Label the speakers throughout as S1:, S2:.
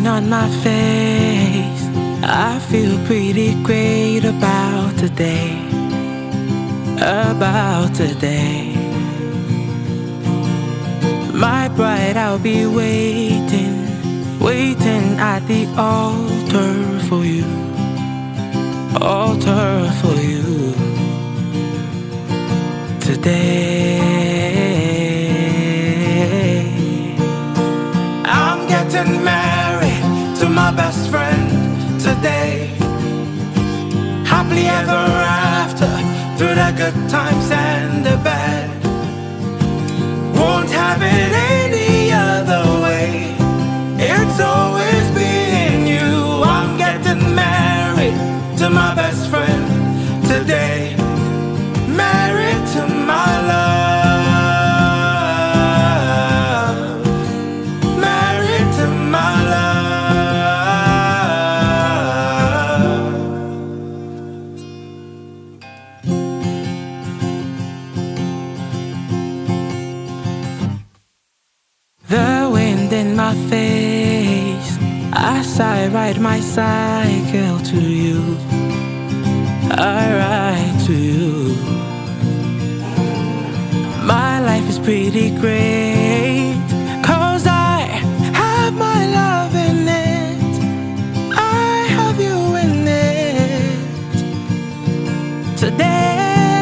S1: sunshine on my face. I feel pretty great about today. About today. My bride, I'll be waiting, waiting at the altar for you. Altar for you. Today I'm getting married to my best friend today. Happily ever after, through the good times and the bad. Won't have it any other way. It's always been you. I'm getting married to my best friend today. Married to my love. Married to my love. The wind in my face as I ride my cycle to you. I ride to you. My life is pretty great, 'cause I have my love in it. I have you in it. Today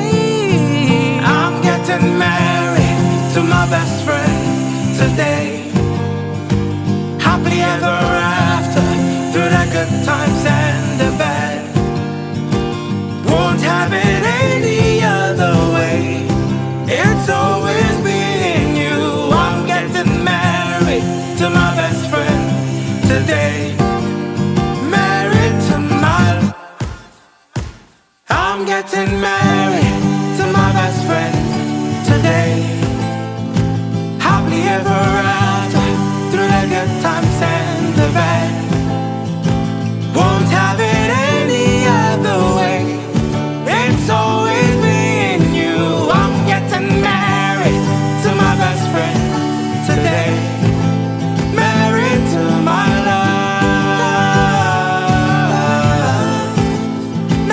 S1: I'm getting married to my best friend today. Happily ever after, through the good times and the bad. Won't have it any other way. It's always been you. I'm getting married to my best friend today. Married to my. I'm getting married to my best friend today. Happily ever after, through the good times and the bad. Won't have it any other way. It's always been you. I'm getting married to my best friend today. Married to my love.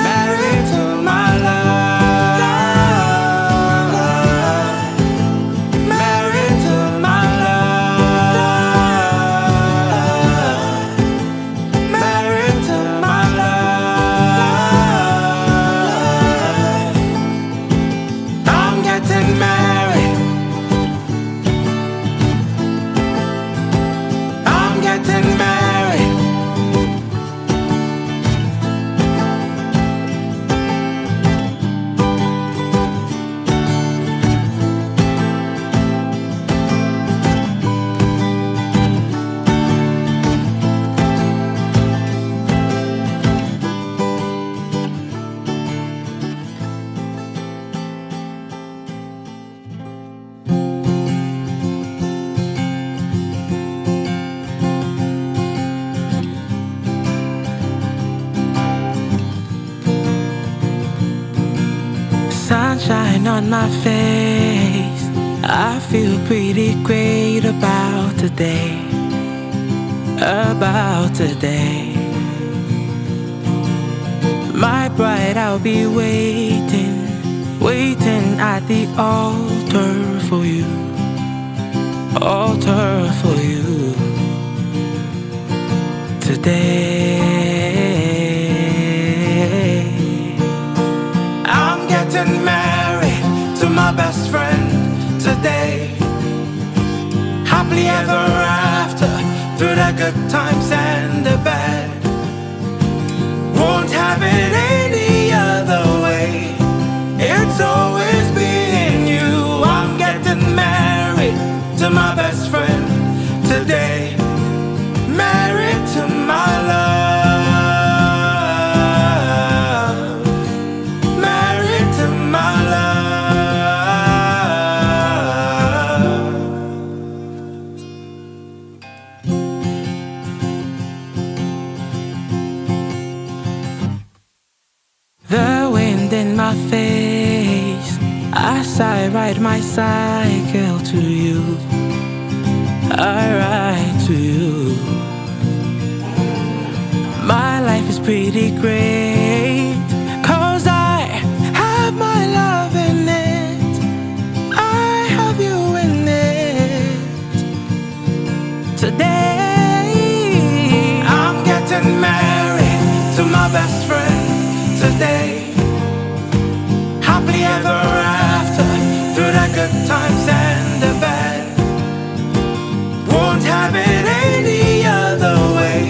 S1: Married to my love. Married to my love. Married to my love. I'm getting married. I'm getting married. Sunshine on my face. I feel pretty great about today. About today. My bride, I'll be waiting, waiting at the altar for you. Altar for you. Today I'm getting married to my best friend today. Happily ever after, through the good times and the bad. Won't have it any other way. It's always been you. I'm getting married to my best friend today. Married to my love. Married to my love. The wind in my face as I ride my cycle to you. I ride to you. is pretty great, 'cause I have my love in it, I have you in it. Today I'm getting married to my best friend. Today, happily ever after, through the good times and the bad. Won't have it any other way.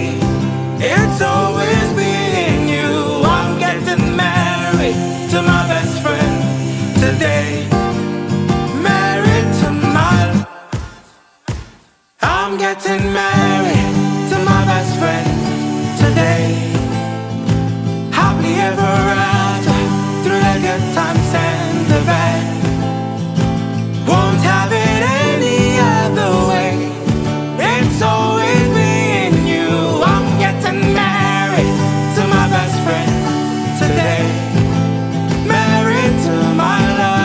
S1: It's always been you. I'm getting married to my best friend today. Married to my, I'm getting married to my best friend today. Happily ever after, through the good times and the bad. Won't have it any other way. It's always been you. I'm getting married to my best friend today. Married to my love.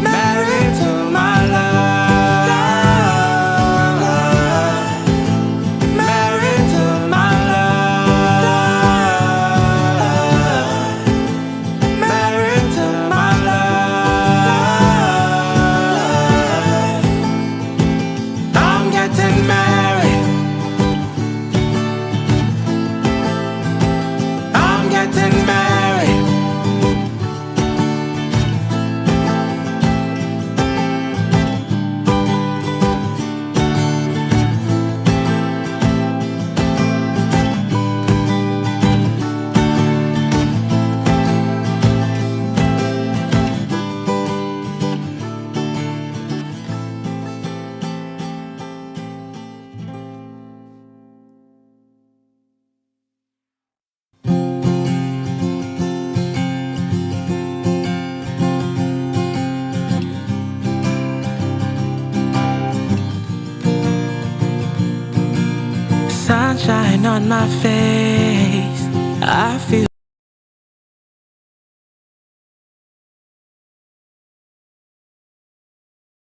S1: Married to my love. Married to my love. Married to my love. I'm getting married. I'm getting married. Sunshine on my face, I feel